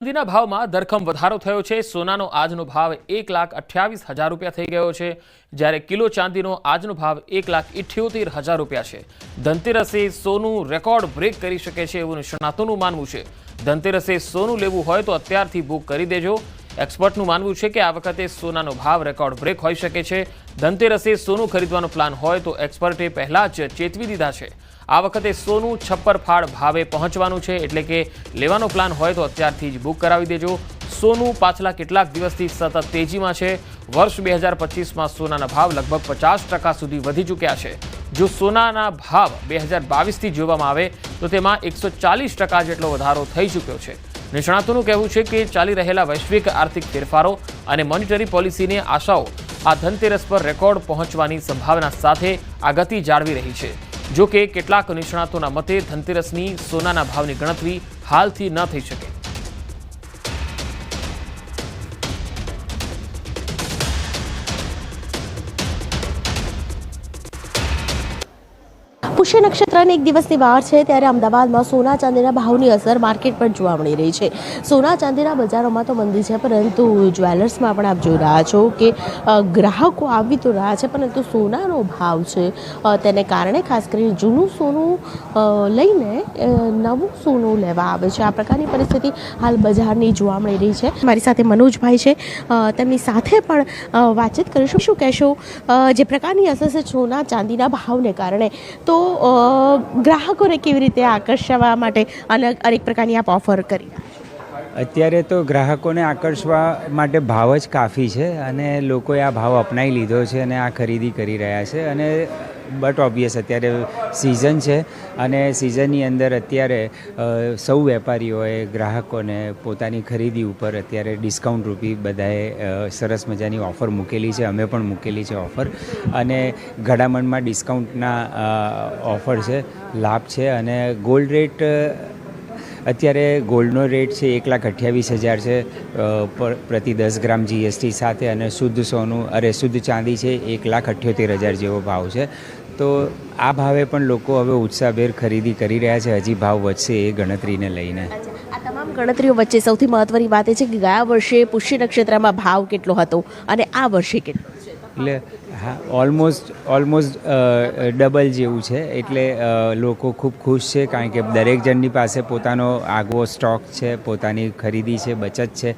ચાંદીના ભાવમાં ધરખમ વધારો થયો છે। સોનાનો આજનો ભાવ 1,28,000 રૂપિયા થઈ ગયો છે, જ્યારે કિલો ચાંદીનો આજનો ભાવ 1,78,000 રૂપિયા છે। ધનતેરસે સોનું રેકોર્ડ બ્રેક કરી શકે છે એવું નિષ્ણાતોનું માનવું છે। ધનતેરસે સોનું લેવું હોય તો અત્યારથી બુક કરી દેજો। એક્સપર્ટનું માનવું છે કે આ વખતે સોનાનો ભાવ રેકોર્ડ બ્રેક હોઈ શકે છે। ધનતેરસે સોનું ખરીદવાનો પ્લાન હોય તો એક્સપર્ટે પહેલા જ ચેતવી દીધા છે। આ વખતે સોનું છપ્પર ફાળ ભાવે પહોંચવાનું છે, એટલે કે લેવાનો પ્લાન હોય તો અત્યારથી જ બુક કરાવી દેજો। સોનું પાછલા કેટલાક દિવસથી સતત તેજીમાં છે। વર્ષ 2025માં સોનાના ભાવ લગભગ 50% સુધી વધી ચૂક્યા છે। જો સોનાના ભાવ 2022થી જોવામાં આવે તો તેમાં 140% જેટલો વધારો થઈ ચૂક્યો છે। નિષ્ણાતોનું કહેવું છે કે ચાલી રહેલા વૈશ્વિક આર્થિક ફેરફારો અને મોનિટરી પોલિસીની આશાઓ આ ધનતેરસ પર રેકોર્ડ પહોંચવાની સંભાવના સાથે આ ગતિ જાળવી રહી છે। જો કે કેટલાક નિષ્ણાતોના મતે ધનતેરસની સોનાના ભાવની ગણતરી હાલથી ન થઈ શકે। પુષ્ય નક્ષત્રની એક દિવસની વાર છે ત્યારે અમદાવાદમાં સોના ચાંદીના ભાવની અસર માર્કેટ પર જોવા મળી રહી છે। સોના ચાંદીના બજારોમાં તો મંદી છે, પરંતુ જ્વેલર્સમાં પણ આપ જોઈ રહ્યા છો કે ગ્રાહકો આવી તો રહ્યા છે, પરંતુ સોનાનો ભાવ છે તેને કારણે ખાસ કરીને જૂનું સોનું લઈને નવું સોનું લેવા આવે છે। આ પ્રકારની પરિસ્થિતિ હાલ બજારની જોવા મળી રહી છે। મારી સાથે મનોજભાઈ છે, તેમની સાથે પણ વાતચીત કરીશું। શું કહેશો, જે પ્રકારની અસર છે સોના ચાંદીના ભાવને કારણે, તો ગ્રાહકોને કેવી રીતે આકર્ષવા માટે અનેક પ્રકારની આપ ઓફર કરી? અત્યારે તો ગ્રાહકોને આકર્ષવા માટે ભાવ જ કાફી છે અને લોકોએ આ ભાવ અપનાવી લીધો છે અને આ ખરીદી કરી રહ્યા છે। અને બટ ઓબ્વિયસ અત્યારે સિઝન છે અને સિઝનની અંદર અત્યારે સૌ વેપારીઓએ ગ્રાહકોને પોતાની ખરીદી ઉપર અત્યારે ડિસ્કાઉન્ટ રૂપી બધાએ સરસ મજાની ઓફર મૂકેલી છે। અમે પણ મૂકેલી છે ઓફર, અને ઘડામણમાં ડિસ્કાઉન્ટના ઓફર છે, લાભ છે। અને ગોલ્ડ રેટ અત્યારે ગોલ્ડનો રેટ છે 1,28,000 છે પ્રતિ 10 ગ્રામ જીએસટી સાથે, અને શુદ્ધ શુદ્ધ ચાંદી છે 1,78,000 જેવો ભાવ છે। તો આ ભાવે પણ લોકો હવે ઉત્સાહભેર ખરીદી કરી રહ્યા છે। હજી ભાવ વધશે એ ગણતરીને લઈને। આ તમામ ગણતરીઓ વચ્ચે સૌથી મહત્વની વાત એ છે કે ગયા વર્ષે પુષ્ય નક્ષત્રમાં ભાવ કેટલો હતો અને આ વર્ષે કેટલો છે? એટલે હા, ઓલમોસ્ટ ડબલ જેવું છે। એટલે લોકો ખૂબ ખુશ છે, કારણ કે દરેક જણની પાસે પોતાનો આગવો સ્ટોક છે, પોતાની ખરીદી છે, બચત છે,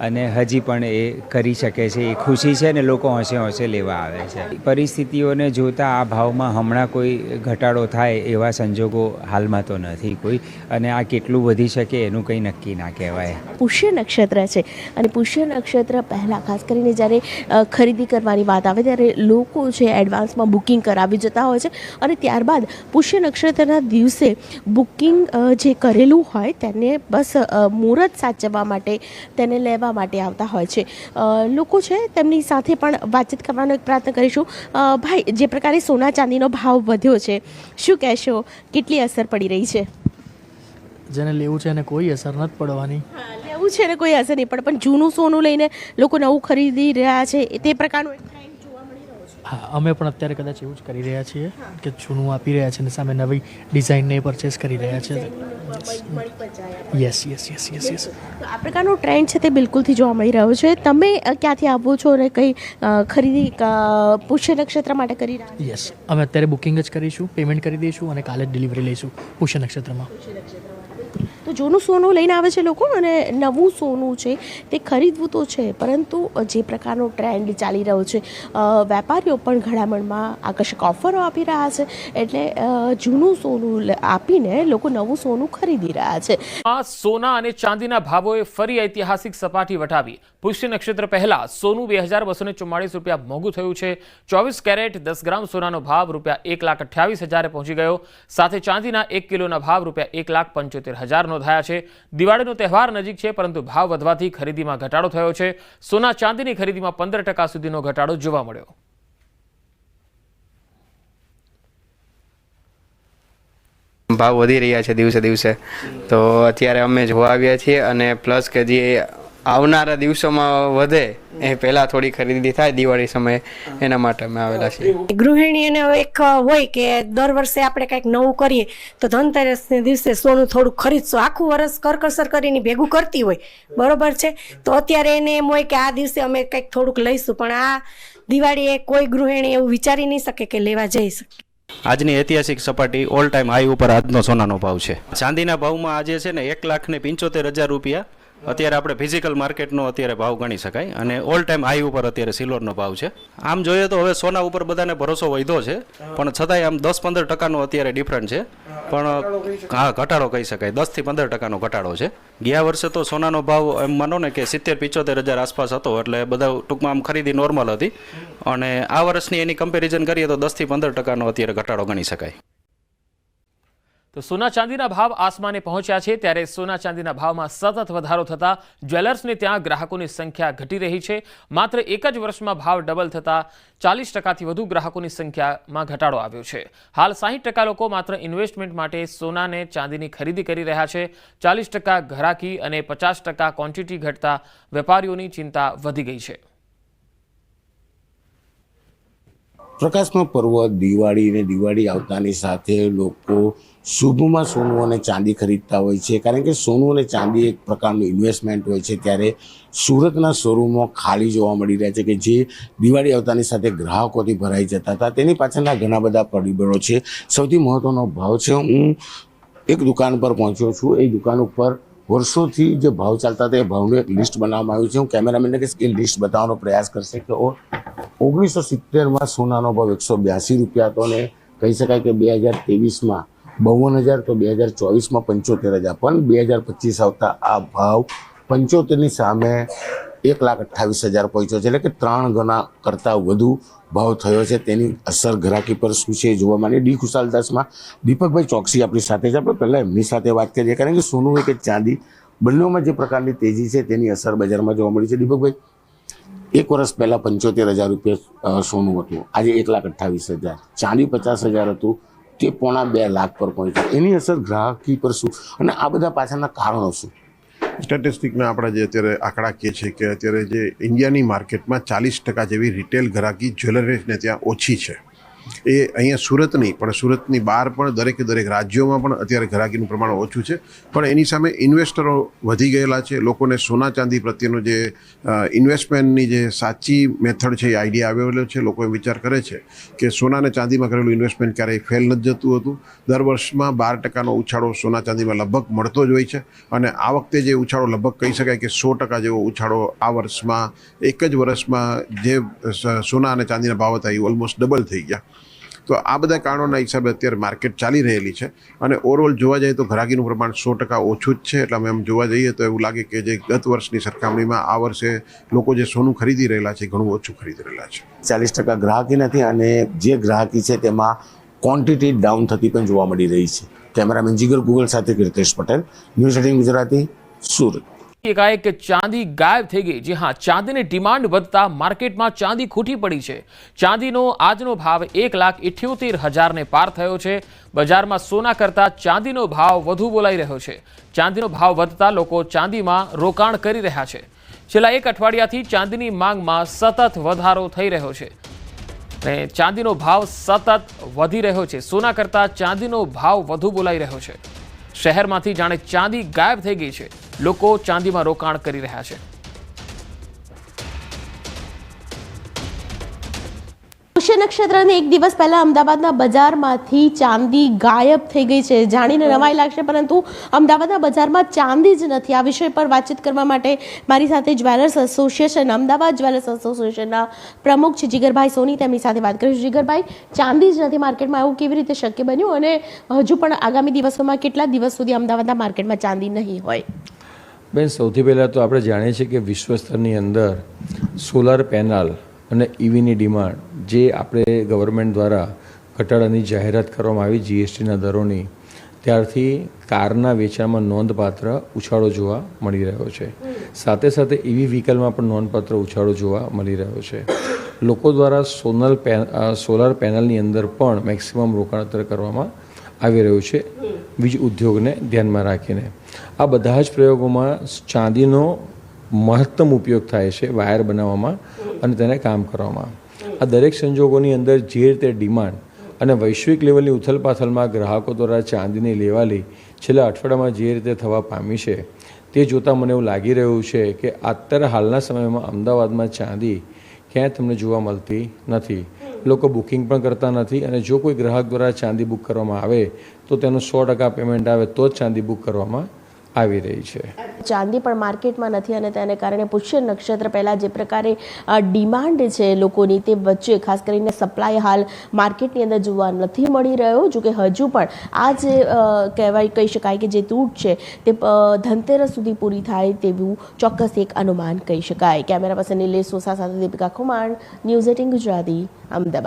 અને હજી પણ એ કરી શકે છે, એ ખુશી છે ને લોકો હોંશે હોંશે લેવા આવે છે। પરિસ્થિતિઓને જોતાં આ ભાવમાં હમણાં કોઈ ઘટાડો થાય એવા સંજોગો હાલમાં તો નથી કોઈ, અને આ કેટલું વધી શકે એનું કંઈ નક્કી ના કહેવાય। પુષ્ય નક્ષત્ર છે અને પુષ્ય નક્ષત્ર પહેલાં ખાસ કરીને જ્યારે ખરીદી કરવાની વાત આવે ત્યારે લોકો છે એડવાન્સમાં બુકિંગ કરાવી જતા હોય છે, અને ત્યારબાદ પુષ્ય નક્ષત્રના દિવસે બુકિંગ જે કરેલું હોય તેને બસ મુહૂર્ત સાચવવા માટે, તેને લેવા માટે આવતા હોય છે। લોકો છે તેમની સાથે પણ વાતચીત કરવાનો એક પ્રયત્ન કરીશું। ભાઈ, જે પ્રકારે સોના ચાંદીનો ભાવ વધ્યો છે, શું કહેશો, કેટલી અસર પડી રહી છે? જેને લેવું છે એને કોઈ અસર નથી પડવાની। લેવું છે ને કોઈ અસર નહીં પડે, પણ જૂનું સોનું લઈને લોકો નવું ખરીદી રહ્યા છે, તે પ્રકારનું એક ટ્રેન્ડ જોવા મળી રહ્યો છે। હા, અમે પણ અત્યારે કદાચ એવું જ કરી રહ્યા છીએ કે જૂનું આપી રહ્યા છે અને સામે નવી ડિઝાઇનને પરચેસ કરી રહ્યા છે। Yes yes yes yes yes આ પ્રકારનો ટ્રેન્ડ છે તે બિલકુલથી જોવા મળી રહ્યો છે। તમે ક્યાંથી આવો છો અને કઈ ખરીદી પુષ્ય નક્ષત્ર માટે કરી રહ્યા છો? યસ, અમે અત્યારે બુકિંગ જ કરીશું, પેમેન્ટ કરી દઈશું અને કાલે જ ડિલિવરી લઈશું પુષ્ય નક્ષત્રમાં। તો જૂનું સોનું લઈને આવે છે લોકો, અને નવું સોનું છે તે ખરીદવું તો છે, પરંતુ જે પ્રકારનો ટ્રેન્ડ ચાલી રહ્યો છે, વેપારીઓ પણ ઘડામણમાં આકર્ષક ઓફરો આપી રહ્યા છે, એટલે જૂનું સોનું આપીને લોકો નવું સોનું ખરીદી રહ્યા છે। સોના અને ચાંદીના ભાવોએ ફરી ઐતિહાસિક સપાટી વટાવી। પુષ્ય નક્ષત્ર પહેલા સોનું 2,244 રૂપિયા મોંઘું થયું છે। 24 કેરેટ 10 ગ્રામ સોનાનો ભાવ રૂપિયા 1,28,000 પહોંચી ગયો। સાથે ચાંદીના 1 કિલોના ભાવ રૂપિયા 1,75,000 નોંધાયા છે। દિવાળીનો તહેવાર નજીક છે, પરંતુ ભાવ વધવાથી ખરીદીમાં ઘટાડો થયો છે। સોના ચાંદીની ખરીદીમાં 15% સુધીનો ઘટાડો જોવા મળ્યો। ભાવ વધી રહ્યા છે દિવસે દિવસે, તો અત્યારે અમે જોવા આવ્યા છીએ, અને પ્લસ કે જે આવનારા દિવસોમાં વધે એ પહેલાં થોડી ખરીદી થાય દિવાળી સમયે, એના માટે અમે આવેલા છીએ. ગૃહિણીને એક હોય કે દર વર્ષે આપણે કંઈક નવું કરીએ તો ધનતેરસને દિવસે સોનું થોડુંક ખરીદશું, આખું વર્ષ કરકસર કરીને ભેગું કરતી હોય, બરોબર છે, તો અત્યારે એને એમ હોય કે આ દિવસે અમે કંઈક થોડુંક લઈશું, પણ આ દિવાળીએ કોઈ ગૃહિણી એવું વિચારી નહીં શકે કે લેવા જઈ શકે. આજની ઐતિહાસિક સપાટી ઓલ ટાઈમ હાઈ ઉપર આજનો સોનાનો ભાવ છે. ચાંદીના ભાવમાં આજે છે ને 1,75,000 રૂપિયા અત્યારે આપણે ફિઝિકલ માર્કેટનો અત્યારે ભાવ ગણી શકાય, અને ઓલ ટાઈમ હાઈ ઉપર અત્યારે સિલ્વરનો ભાવ છે. આમ જોઈએ તો હવે સોના ઉપર બધાને ભરોસો વધ્યો છે, પણ છતાંય આમ 10-15% અત્યારે ડિફરન્ટ છે, પણ હા ઘટાડો કહી શકાય, 10 થી 15% ઘટાડો છે. ગયા વર્ષે તો સોનાનો ભાવ એમ માનો ને કે 70-75,000 આસપાસ હતો, એટલે બધા ટૂંકમાં આમ ખરીદી નોર્મલ હતી, અને આ વર્ષની એની કમ્પેરિઝન કરીએ તો 10 થી 15% અત્યારે ઘટાડો ગણી શકાય. તો સોના ચાંદીના ભાવ આસમાને પહોંચ્યા છે, ત્યારે સોના ચાંદીના ભાવમાં સતત વધારો થતાં જ્વેલર્સને ત્યાં ગ્રાહકોની સંખ્યા ઘટી રહી છે. માત્ર એક જ વર્ષમાં ભાવ ડબલ થતાં 40%થી વધુ ગ્રાહકોની સંખ્યામાં ઘટાડો આવ્યો છે. હાલ 60% લોકો માત્ર ઇન્વેસ્ટમેન્ટ માટે સોનાને ચાંદીની ખરીદી કરી રહ્યા છે. 40% ઘરાકી અને 50% ક્વોન્ટિટી ઘટતા વેપારીઓની ચિંતા વધી ગઈ છે. પ્રકાશનો પર્વ દિવાળી ને દિવાળી આવતાની સાથે લોકો શુભમાં સોનું અને ચાંદી ખરીદતા હોય છે, કારણ કે સોનું અને ચાંદી એક પ્રકારનું ઇન્વેસ્ટમેન્ટ હોય છે. ત્યારે સુરતના શોરૂમો ખાલી જોવા મળી રહ્યા છે કે જે દિવાળી આવતાની સાથે ગ્રાહકોથી ભરાઈ જતા હતા. તેની પાછળના ઘણા બધા પરિબળો છે. સૌથી મહત્વનો ભાવ છે. હું એક દુકાન પર પહોંચ્યો છું. એ દુકાન ઉપર વર્ષોથી જે ભાવ ચાલતા હતા એ ભાવનું એક લિસ્ટ બનાવવામાં આવ્યું છે. હું કેમેરામેનને કહીશ કે લિસ્ટ બતાવવાનો પ્રયાસ કરશે કે 1970માં સોનાનો ભાવ 182 રૂપિયા હતો, અને કહી શકાય કે 2023માં 52,000, તો 2024માં 75,000, પણ 2025 આવતા આ ભાવ 75ની સામે 1,28,000 પહોંચ્યો છે, એટલે કે 3 ગણા કરતાં વધુ ભાવ થયો છે. તેની અસર ગ્રાહકી પર શું છે જોવા માટે ડી ખુશાલદાસમાં દીપકભાઈ ચોકસી આપણી સાથે છે. આપણે પહેલાં એમની સાથે વાત કરીએ, કારણ કે સોનું હોય કે ચાંદી, બંનેમાં જે પ્રકારની તેજી છે તેની અસર બજારમાં જોવા મળી છે. દીપકભાઈ, એક વર્ષ પહેલાં 75,000 રૂપિયા સોનું હતું, આજે 1,28,000, ચાંદી 50,000 હતું, તે 1.25 લાખ પર પહોંચ્યું. એની અસર ગ્રાહકી પર શું, અને આ બધા પાછળના કારણો શું? સ્ટેટિસ્ટિકના આપણા જે અત્યારે આંકડા કહે છે કે અત્યારે જે ઇન્ડિયાની માર્કેટમાં 40% જેવી રિટેલ ગ્રાહકી જ્વેલરીઝને ત્યાં ઓછી છે. એ અહીંયા સુરત નહીં પણ સુરતની બહાર પણ દરેક રાજ્યોમાં પણ અત્યારે ગ્રાહકીનું પ્રમાણ ઓછું છે. પણ એની સામે ઇન્વેસ્ટરો વધી ગયેલા છે. લોકોને સોના ચાંદી પ્રત્યેનો જે ઇન્વેસ્ટમેન્ટની જે સાચી મેથડ છે એ આઈડિયા આવેલો છે. લોકો એ વિચાર કરે છે કે સોના અને ચાંદીમાં કરેલું ઇન્વેસ્ટમેન્ટ ક્યારેય ફેલ નથી જતું હતું. દર વર્ષમાં 12% ઉછાળો સોના ચાંદીમાં લગભગ મળતો જ હોય છે, અને આ વખતે જે ઉછાળો લગભગ કહી શકાય કે 100% જેવો ઉછાળો આ વર્ષમાં, એક જ વર્ષમાં જે સોના અને ચાંદીના ભાવ હતા એ ઓલમોસ્ટ ડબલ થઈ ગયા. તો આ બધા કારણોના હિસાબે અત્યારે માર્કેટ ચાલી રહેલી છે, અને ઓવરઓલ જોવા જઈએ તો ગ્રાહકીનું પ્રમાણ 100% ઓછું જ છે. એટલે અમે એમ જોવા જઈએ તો એવું લાગે કે જે ગત વર્ષની સરખામણીમાં આ વર્ષે લોકો જે સોનું ખરીદી રહેલા છે ઘણું ઓછું ખરીદી રહેલા છે. 40% ગ્રાહકી નથી, અને જે ગ્રાહકી છે તેમાં ક્વોન્ટિટી ડાઉન થતી પણ જોવા મળી રહી છે. કેમેરામેન જીગર ગૂગલ સાથે કીર્તેશ પટેલ, ન્યૂઝ 18 ગુજરાતી, સુરત. એકાએક ચાંદી ગાયબ થઈ ગઈ. જી હા, ચાંદીની ડિમાન્ડ વધતા માર્કેટમાં ચાંદી ખૂટી પડી છે. ચાંદીનો આજનો ભાવ 1,78,000 પાર થયો છે. બજારમાં સોના કરતાં ચાંદીનો ભાવ વધુ બોલાઈ રહ્યો છે. ચાંદીનો ભાવ વધતા લોકો ચાંદીમાં રોકાણ કરી રહ્યા છે. છેલ્લા એક અઠવાડિયાથી ચાંદીની માંગમાં સતત વધારો થઈ રહ્યો છે, અને ચાંદીનો ભાવ સતત વધી રહ્યો છે. સોના કરતાં ચાંદીનો ભાવ વધુ બોલાઈ રહ્યો છે. શહેરમાંથી જાણે ચાંદી ગાયબ થઈ ગઈ છે. લોકો ચાંદીમાં રોકાણ કરી રહ્યા છે. પુષ્ય નક્ષત્રને એક દિવસ પહેલા અમદાવાદના બજારમાંથી ચાંદી ગાયબ થઈ ગઈ છે. જાણીને નવાઈ લાગશે, પરંતુ અમદાવાદના બજારમાં ચાંદી જ નથી. આ વિષય પર વાતચીત કરવા માટે મારી સાથે જ્વેલર્સ એસોસિએશન, અમદાવાદ જ્વેલર્સ એસોસિએશનના પ્રમુખ છે જીગરભાઈ સોની, તેમની સાથે વાત કરીશું. જીગરભાઈ, ચાંદી જ નથી માર્કેટમાં, એવું કેવી રીતે શક્ય બન્યું, અને હજુ પણ આગામી દિવસોમાં કેટલા દિવસ સુધી અમદાવાદના માર્કેટમાં ચાંદી નહીં હોય? બેન, સૌથી પહેલાં તો આપણે જાણીએ છીએ કે વિશ્વ સ્તરની અંદર સોલાર પેનલ અને ઈવીની ડિમાન્ડ જે આપણે ગવર્મેન્ટ દ્વારા ઘટાડાની જાહેરાત કરવામાં આવી જીએસટીના દરોની, ત્યારથી કારના વેચાણમાં નોંધપાત્ર ઉછાળો જોવા મળી રહ્યો છે. સાથે સાથે ઈવી વ્હીકલમાં પણ નોંધપાત્ર ઉછાળો જોવા મળી રહ્યો છે. લોકો દ્વારા સોલાર પેનલની અંદર પણ મેક્સિમમ રોકાણ કરવામાં આવી રહ્યું છે, વીજ ઉદ્યોગને ધ્યાનમાં રાખીને. આ બધા જ પ્રયોગોમાં ચાંદીનો મહત્તમ ઉપયોગ થાય છે વાયર બનાવવામાં અને તેને કામ કરવામાં. આ દરેક સંજોગોની અંદર જે રીતે ડિમાન્ડ અને વૈશ્વિક લેવલની ઉથલપાથલમાં ગ્રાહકો દ્વારા ચાંદીની લેવાલી છેલ્લા અઠવાડિયામાં જે રીતે થવા પામી છે તે જોતાં મને એવું લાગી રહ્યું છે કે અત્યારે હાલના સમયમાં અમદાવાદમાં ચાંદી ક્યાંય તમને જોવા મળતી નથી. લોકો બુકિંગ પણ કરતા નથી અને જો કોઈ ગ્રાહક દ્વારા ચાંદી બુક કરવામાં આવે તો તેનું 100% પેમેન્ટ આવે તો જ ચાંદી બુક કરવામાં આવી રહી છે. ચાંદી પણ માર્કેટમાં નથી અને તેને કારણે પુષ્ય નક્ષત્ર પહેલાં જે પ્રકારે ડિમાન્ડ છે લોકોની તે વચ્ચે ખાસ કરીને સપ્લાય હાલ માર્કેટની અંદર જોવા નથી મળી રહ્યો. જોકે હજુ પણ આ જે કહી શકાય કે જે તૂટ છે તે ધનતેરસ સુધી પૂરી થાય તેવું ચોક્કસ એક અનુમાન કહી શકાય. કેમેરા પર્સન નિલેશ સોસા સાથે દીપિકા ખુમાણ, ન્યૂઝ 18 ગુજરાતી, અમદાવાદ.